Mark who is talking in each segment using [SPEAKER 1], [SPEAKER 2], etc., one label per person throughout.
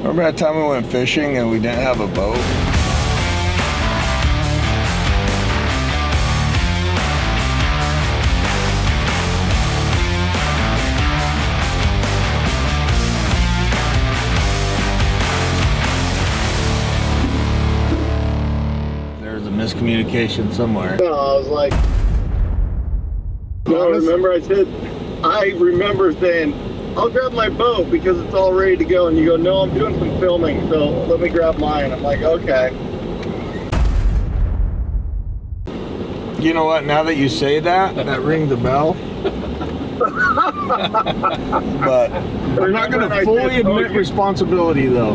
[SPEAKER 1] Remember that time we went fishing and we didn't have a boat? There's a miscommunication somewhere.
[SPEAKER 2] No, I was like, no, I remember saying, I'll grab my boat because it's all ready to go. And you go, no, I'm doing some filming, so let me grab mine. I'm like, okay.
[SPEAKER 1] You know what? Now that you say that, that rings a bell. But I'm not going to fully admit responsibility, though.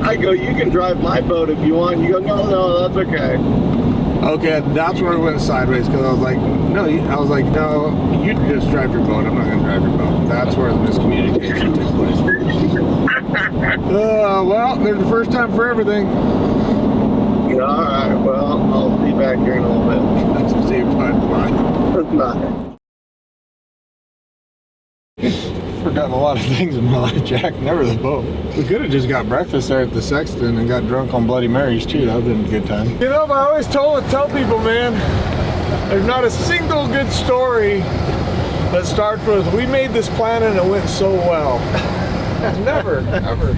[SPEAKER 2] I go, you can drive my boat if you want. You go, no, that's okay.
[SPEAKER 1] Okay, that's where it went sideways, because I was like, no, you just drive your boat. I'm not going to drive your boat. That's where the miscommunication took place. Well, there's the first time for everything.
[SPEAKER 2] Yeah, all right, well, I'll be back here in a little bit.
[SPEAKER 1] See you, bye.
[SPEAKER 2] Bye.
[SPEAKER 1] Forgotten a lot of things in my life, Jack. Never the boat. We could have just got breakfast there at the Sexton and got drunk on Bloody Marys too. That would have been a good time. You know, I always tell people, man, there's not a single good story that starts with, we made this plan and it went so well. Never, ever.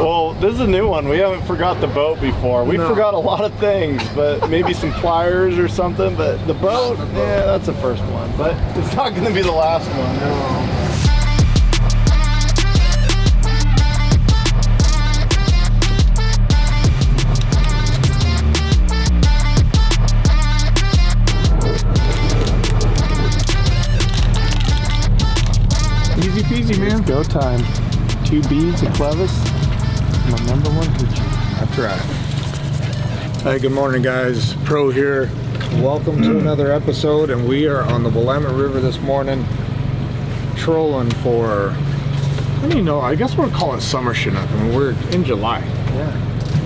[SPEAKER 3] Well, this is a new one. We haven't forgot the boat before. We forgot a lot of things, but maybe some pliers or something. But the boat, yeah, that's the first one. But it's not going to be the last one.
[SPEAKER 1] No. Easy peasy, man.
[SPEAKER 3] It's go time. 2 beads of Clevis. My number one picture.
[SPEAKER 1] That's right. Hey, good morning, guys. Pro here. Welcome to another episode, and we are on the Willamette River this morning, trolling for, I guess we'll call it summer Chinook. I mean, we're in July.
[SPEAKER 3] Yeah.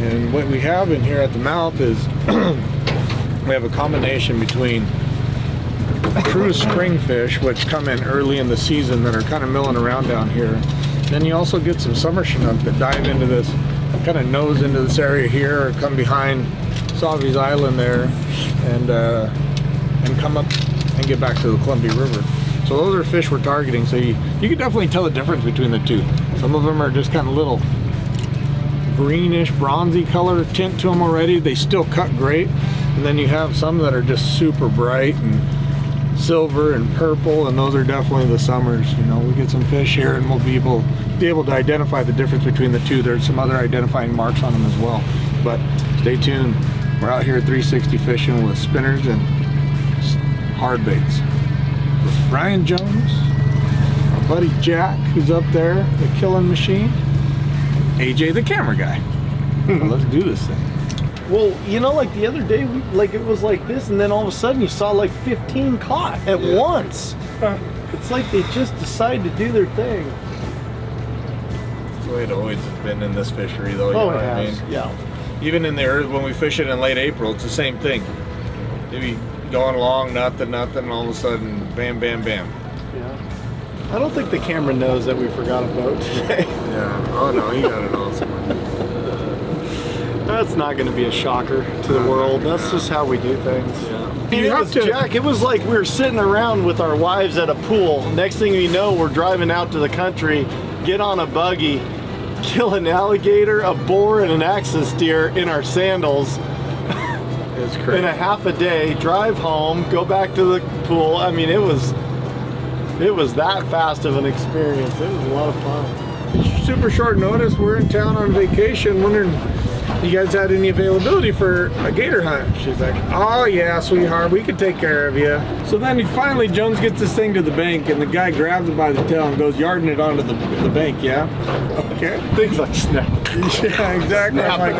[SPEAKER 1] And what we have in here at the mouth is we have a combination between cruise spring fish, which come in early in the season that are kind of milling around down here. Then you also get some summer Chinook that dive into this, kind of nose into this area here, or come behind Sauvy's Island there, and come up and get back to the Columbia River. So those are fish we're targeting. So you can definitely tell the difference between the two. Some of them are just kind of little greenish, bronzy color tint to them already. They still cut great. And then you have some that are just super bright and silver and purple, and those are definitely the summers. We get some fish here and we'll be able to identify the difference between the two. There's some other identifying marks on them as well, but stay tuned. We're out here at 360 fishing with spinners and hard baits with Brian Jones, our buddy Jack, who's up there, the killing machine, AJ the camera guy. Let's do this thing.
[SPEAKER 3] Well, like the other day, it was like this, and then all of a sudden you saw like 15 caught at once. It's like they just decide to do their thing.
[SPEAKER 1] That's the way it always has been in this fishery, though.
[SPEAKER 3] Oh, it has. Yeah.
[SPEAKER 1] Even in the earth, when we fish it in late April, it's the same thing. Maybe going along, nothing, and all of a sudden, bam, bam, bam.
[SPEAKER 3] Yeah. I don't think the camera knows that we forgot a boat today.
[SPEAKER 1] Yeah. Oh no, he got it all somewhere.
[SPEAKER 3] That's not going to be a shocker to the world. That's just how we do things.
[SPEAKER 1] Yeah.
[SPEAKER 3] Jack, it was like we were sitting around with our wives at a pool. Next thing you know, we're driving out to the country, get on a buggy, kill an alligator, a boar, and an axis deer in our sandals.
[SPEAKER 1] It's crazy.
[SPEAKER 3] In a half a day, drive home, go back to the pool. I mean, it was that fast of an experience. It was a lot of fun.
[SPEAKER 1] Super short notice. We're in town on vacation. Wondering if you guys had any availability for a gator hunt. She's like, oh yeah, sweetheart, we could take care of you. So then finally Jones gets this thing to the bank, and the guy grabs it by the tail and goes yarding it onto the bank. Yeah. Okay.
[SPEAKER 3] Things like snap.
[SPEAKER 1] Yeah, exactly. I'm like,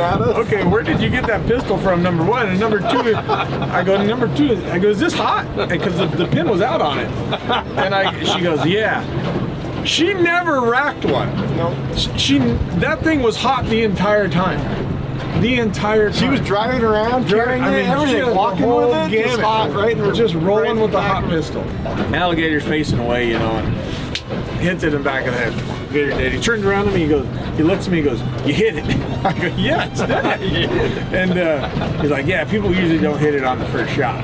[SPEAKER 1] okay, where did you get that pistol from, number one? And number two, I go, is this hot? Because the pin was out on it. And she goes, yeah. She never racked one.
[SPEAKER 3] No.
[SPEAKER 1] That thing was hot the entire time. The entire time.
[SPEAKER 3] She was driving around, carrying everything, walking with it, just hot, right?
[SPEAKER 1] Just rolling with the hot pistol. Alligator's facing away, and hits it in the back of the head. Gator dead. He turns around to me, he looks at me, he goes, you hit it. I go, yeah, it's dead. And he's like, yeah, people usually don't hit it on the first shot.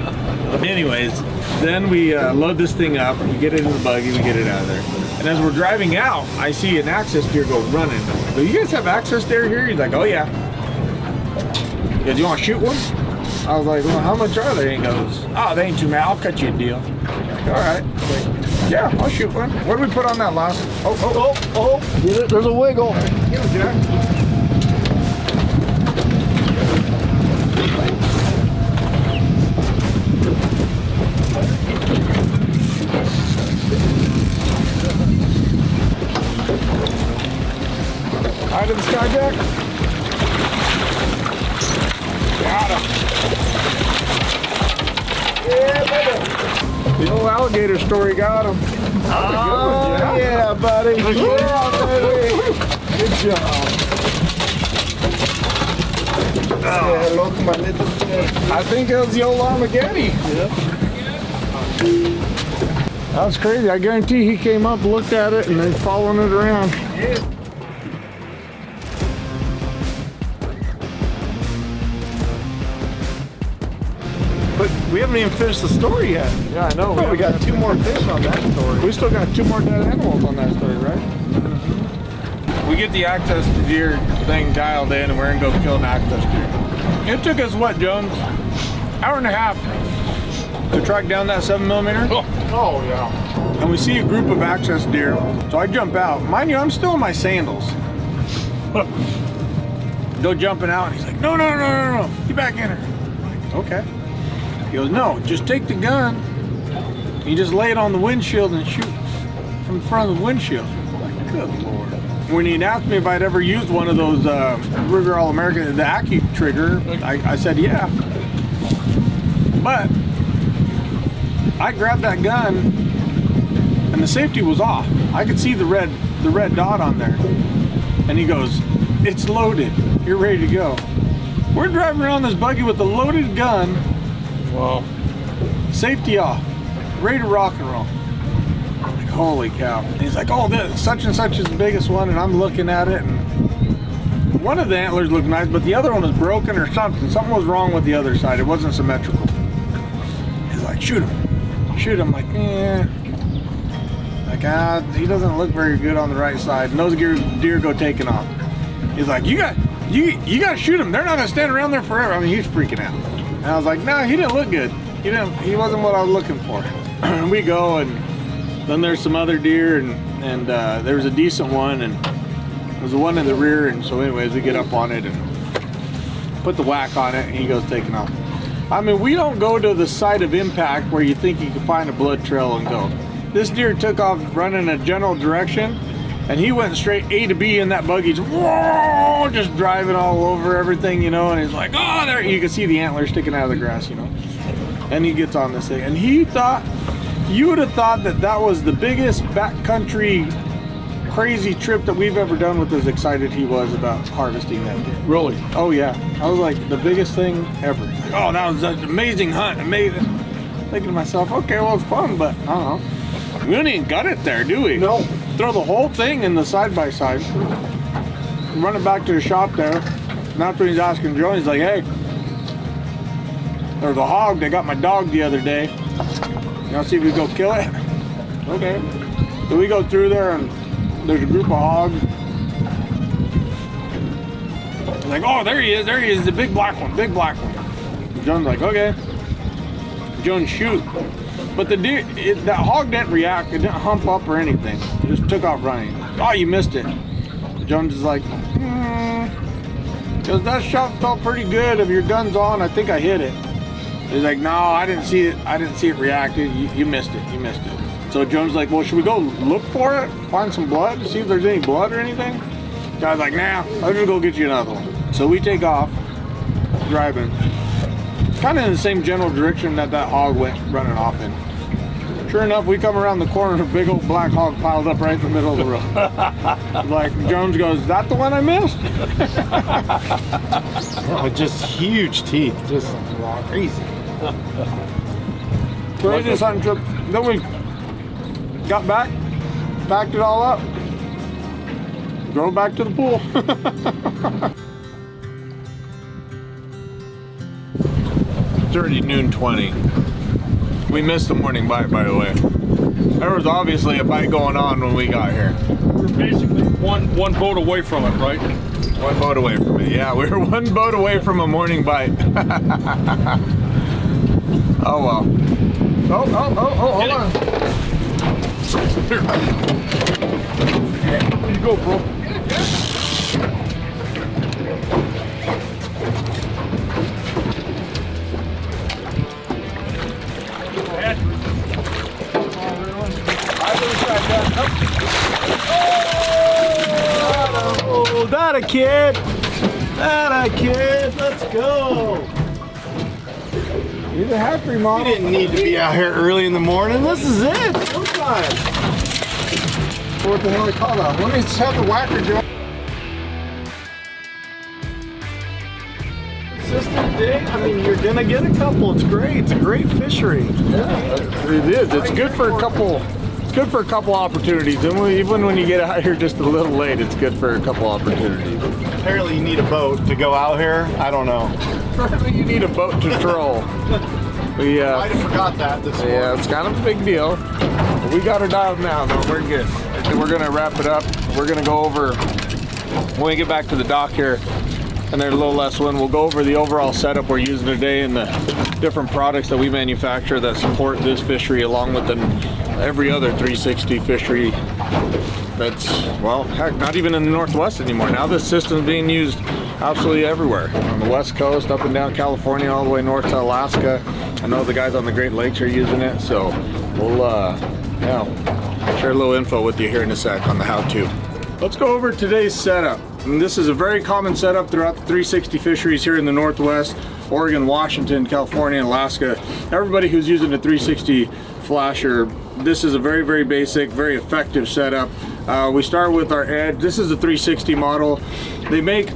[SPEAKER 1] But anyways, then we load this thing up, we get it in the buggy, we get it out of there. And as we're driving out, I see an access deer go running. So you guys have access deer here? He's like, oh yeah. He goes, you want to shoot one? I was like, well, how much are they? He goes, oh, they ain't too bad. I'll cut you a deal. I'm like, all right. Like, yeah, I'll shoot one. What did we put on that last?
[SPEAKER 3] Get it? There's a wiggle.
[SPEAKER 1] Get him, Jack. Eye to the sky, Jack. Got him. Yeah, baby. The old alligator story got him.
[SPEAKER 3] Oh, yeah, buddy. Yeah, baby.
[SPEAKER 1] Good job.
[SPEAKER 2] Say hello to my little friend.
[SPEAKER 1] I think it was the old Armageddon.
[SPEAKER 3] Yep.
[SPEAKER 1] That was crazy. I guarantee he came up, looked at it, and then following it around.
[SPEAKER 3] But we haven't even finished the story yet.
[SPEAKER 1] Yeah, I know.
[SPEAKER 3] Oh, we got 2 more fish on that story.
[SPEAKER 1] We still got 2 more dead animals on that story, right? We get the access to deer thing dialed in, and we're gonna go kill an access deer. It took us what, Jones? Hour and a half to track down that 7mm.
[SPEAKER 3] Oh, yeah.
[SPEAKER 1] And we see a group of access deer. So I jump out. Mind you, I'm still in my sandals. Go jumping out, and he's like, no, get back in her. I'm like, okay. He goes, no, just take the gun. You just lay it on the windshield and shoot from the front of the windshield. I'm like, good Lord. When he'd asked me if I'd ever used one of those River All-American, the Accu trigger, I said, yeah. But I grabbed that gun and the safety was off. I could see the red dot on there. And he goes, it's loaded. You're ready to go. We're driving around this buggy with a loaded gun.
[SPEAKER 3] Well,
[SPEAKER 1] safety off, ready to rock and roll. Like, holy cow. And he's like, oh, this such and such is the biggest one, and I'm looking at it, and one of the antlers looked nice, but the other one was broken or something. Something was wrong with the other side. It wasn't symmetrical. He's like, shoot him. Shoot him. Like, eh. Like, he doesn't look very good on the right side. And those deer go taking off. He's like, you got to shoot him. They're not going to stand around there forever. I mean, he's freaking out. And I was like, no, he didn't look good. He wasn't what I was looking for. We go, and then there's some other deer, and there was a decent one, and there was the one in the rear, and so anyways, we get up on it and put the whack on it, and he goes taking off. I mean, we don't go to the site of impact where you think you can find a blood trail and go. This deer took off running a general direction, and he went straight A to B in that buggy, just driving all over everything, you know, and he's like, oh, there, you can see the antlers sticking out of the grass, you know. And he gets on this thing, and he thought, you would have thought that was the biggest backcountry crazy trip that we've ever done with as excited he was about harvesting that deer.
[SPEAKER 3] really?
[SPEAKER 1] Oh yeah, I was like, the biggest thing ever. Like, oh, that was an amazing hunt, amazing. Thinking to myself, okay, well, it's fun, but I don't know. We don't even got it there, do we?
[SPEAKER 3] No.
[SPEAKER 1] Throw the whole thing in the side-by-side. Run it back to the shop there. And after he's asking Joe, he's like, hey, there's a hog. They got my dog the other day. You want to see if we go kill it? Okay. So we go through there, and there's a group of hogs. He's like, oh, there he is, the big black one, And John's like, okay. Jones shoot. But the deer, that hog didn't react. It didn't hump up or anything. It just took off running. Oh, you missed it. Jones is like, because that shot felt pretty good. If your gun's on, I think I hit it. He's like, no, I didn't see it. I didn't see it react. You missed it. You missed it. So Jones is like, well, should we go look for it? Find some blood? See if there's any blood or anything? Guy's like, nah, I'll just go get you another one. So we take off, driving. Kind of in the same general direction that hog went running off in. Sure enough, we come around the corner, a big old black hog piled up right in the middle of the road. Like, Jones goes, is that the one I missed?
[SPEAKER 3] Oh, just huge teeth, just crazy.
[SPEAKER 1] Craziest hunting trip. Then we got back, packed it all up, Go back to the pool. It's already noon 20. We missed the morning bite, by the way. There was obviously a bite going on when we got here.
[SPEAKER 4] We're basically one boat away from it, right?
[SPEAKER 1] One boat away from it. Yeah, we were one boat away from a morning bite. Oh well. Oh, hold on.
[SPEAKER 4] Here you go, bro.
[SPEAKER 3] Oh, that a kid! That a kid! Let's go!
[SPEAKER 1] He's a happy mom.
[SPEAKER 3] We didn't need to be out here early in the morning. This is it. Go time.
[SPEAKER 1] What the hell they call that? Let me just have the whacker, Joe.
[SPEAKER 3] Consistent day. I mean, you're gonna get a couple. It's great. It's a great fishery.
[SPEAKER 1] Yeah, it is. It's good for a couple. It's good for a couple opportunities. And even when you get out here just a little late, it's good for a couple opportunities.
[SPEAKER 3] Apparently, you need a boat to go out here. I don't know.
[SPEAKER 1] Apparently, you need a boat to troll. We
[SPEAKER 3] I might have forgot that this morning.
[SPEAKER 1] yeah, it's kind of a big deal. But we got her dialed now, though. We're good. And we're gonna wrap it up. We're gonna go over when we get back to the dock here, and there's a little less wind. We'll go over the overall setup we're using today and the different products that we manufacture that support this fishery, along with every other 360 fishery. That's, well, heck, not even in the Northwest anymore. Now this system is being used absolutely everywhere. On the West Coast, up and down California, all the way north to Alaska. I know the guys on the Great Lakes are using it, so we'll yeah, share a little info with you here in a sec on the how-to. Let's go over today's setup. And this is a very common setup throughout the 360 fisheries here in the Northwest, Oregon, Washington, California, and Alaska. Everybody who's using a 360 flasher, this is a very, very basic, very effective setup. We start with our edge. This is a 360 model. They make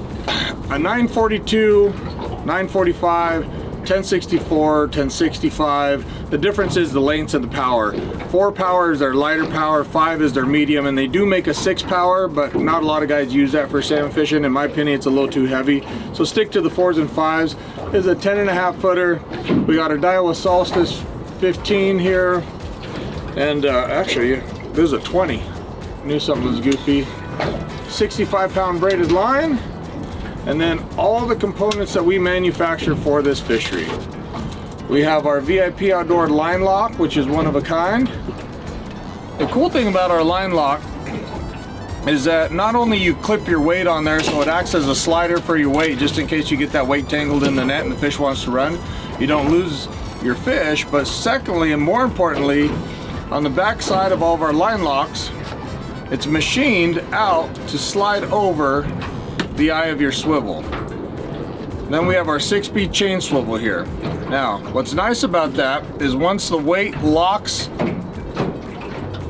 [SPEAKER 1] a 942, 945, 1064, 1065. The difference is the lengths of the power. 4 power is their lighter power, 5 is their medium, and they do make a 6 power, but not a lot of guys use that for salmon fishing. In my opinion, it's a little too heavy. So stick to the 4s and 5s. This is a 10.5 footer. We got our Daiwa Solstice 15 here. And actually, this is a 20. Knew something was goofy. 65-pound braided line. And then all the components that we manufacture for this fishery. We have our VIP outdoor line lock, which is one of a kind. The cool thing about our line lock is that not only you clip your weight on there, so it acts as a slider for your weight, just in case you get that weight tangled in the net and the fish wants to run, you don't lose your fish. But secondly, and more importantly, on the back side of all of our line locks, it's machined out to slide over the eye of your swivel. Then we have our 6-speed chain swivel here. Now, what's nice about that is once the weight locks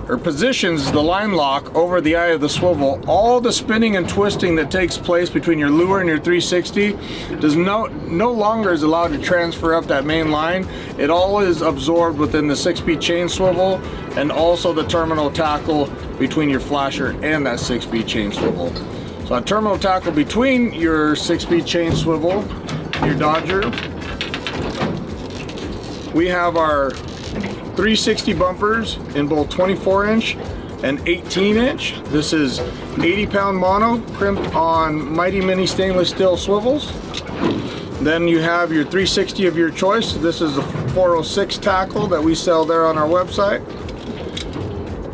[SPEAKER 1] or positions the line lock over the eye of the swivel, all the spinning and twisting that takes place between your lure and your 360 does no longer is allowed to transfer up that main line. It all is absorbed within the 6-speed chain swivel and also the terminal tackle between your flasher and that 6-speed chain swivel. So a terminal tackle between your 6-speed chain swivel, your Dodger. We have our 360 bumpers in both 24-inch and 18-inch. This is 80-pound mono crimped on Mighty Mini stainless steel swivels. Then you have your 360 of your choice. This is a 406 tackle that we sell there on our website.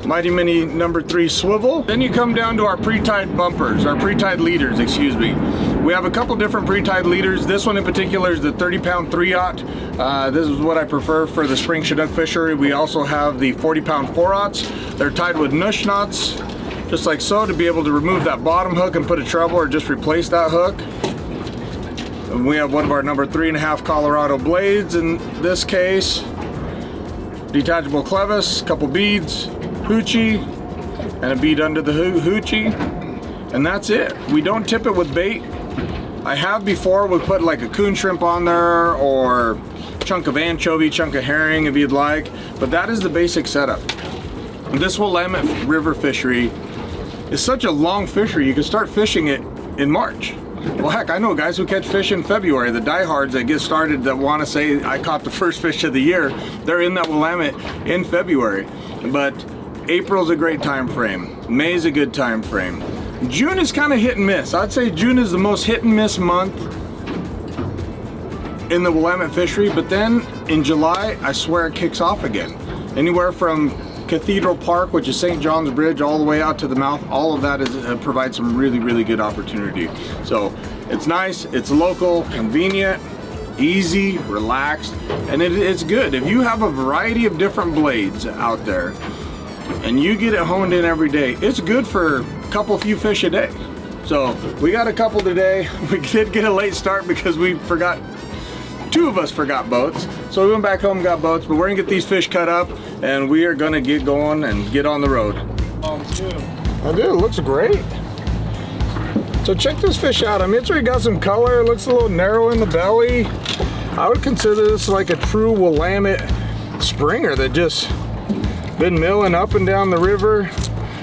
[SPEAKER 1] Mighty Mini number 3 swivel. Then you come down to our pre-tied bumpers, our pre-tied leaders, excuse me. We have a couple different pre-tied leaders. This one in particular is the 30-pound 3-aught. This is what I prefer for the Spring Chinook fishery. We also have the 40-pound 4-aughts. They're tied with nush knots, just like so, to be able to remove that bottom hook and put a treble or just replace that hook. And we have one of our number 3.5 Colorado blades in this case. Detachable clevis, couple beads, hoochie, and a bead under the hoochie, and that's it. We don't tip it with bait. I have before, we put like a coon shrimp on there or chunk of anchovy, chunk of herring if you'd like, but that is the basic setup. And this Willamette River fishery is such a long fishery. You can start fishing it in March. Well, heck, I know guys who catch fish in February. The diehards that get started that want to say, I caught the first fish of the year, they're in that Willamette in February. But April's a great time frame. May's a good time frame. June is kind of hit and miss. I'd say June is the most hit and miss month in the Willamette fishery, but then in July, I swear it kicks off again. Anywhere from Cathedral Park, which is St. John's Bridge, all the way out to the mouth, all of that is provides some really good opportunity. So it's nice, it's local, convenient, easy, relaxed, and it's good. If you have a variety of different blades out there and you get it honed in every day, it's good for a few fish a day. So we got a couple today. We did get a late start because we forgot, two of us forgot boats. So we went back home and got boats, but we're gonna get these fish cut up and we are gonna get going and get on the road. Oh, dude, it looks great. So check this fish out. I mean, it's already got some color. It looks a little narrow in the belly. I would consider this like a true Willamette springer that just been milling up and down the river.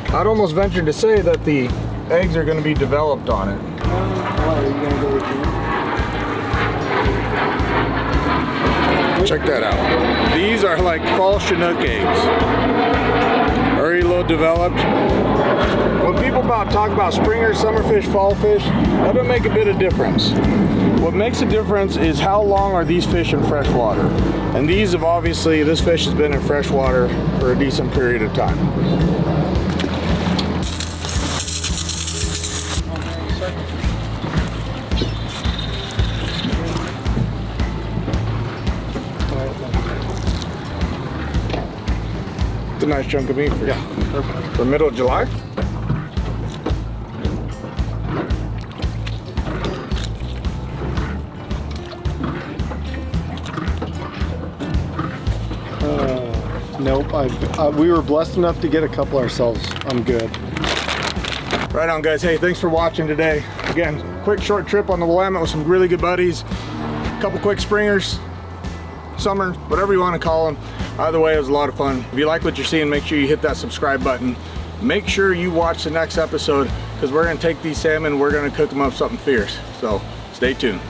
[SPEAKER 1] I'd almost venture to say that the eggs are gonna be developed on it. Check that out. These are like fall Chinook eggs. Already a little developed. When people talk about springers, summer fish, fall fish, that doesn't make a bit of difference. What makes a difference is how long are these fish in fresh water. And these have obviously, this fish has been in fresh water for a decent period of time. It's a nice chunk of meat for you. Yeah, perfect. For middle of July?
[SPEAKER 3] Nope, we were blessed enough to get a couple ourselves. I'm good.
[SPEAKER 1] Right on, guys. Hey, thanks for watching today. Again, quick short trip on the Willamette with some really good buddies. A couple quick springers, summer, whatever you want to call them. Either way, it was a lot of fun. If you like what you're seeing, make sure you hit that subscribe button. Make sure you watch the next episode because we're going to take these salmon, we're going to cook them up something fierce. So stay tuned.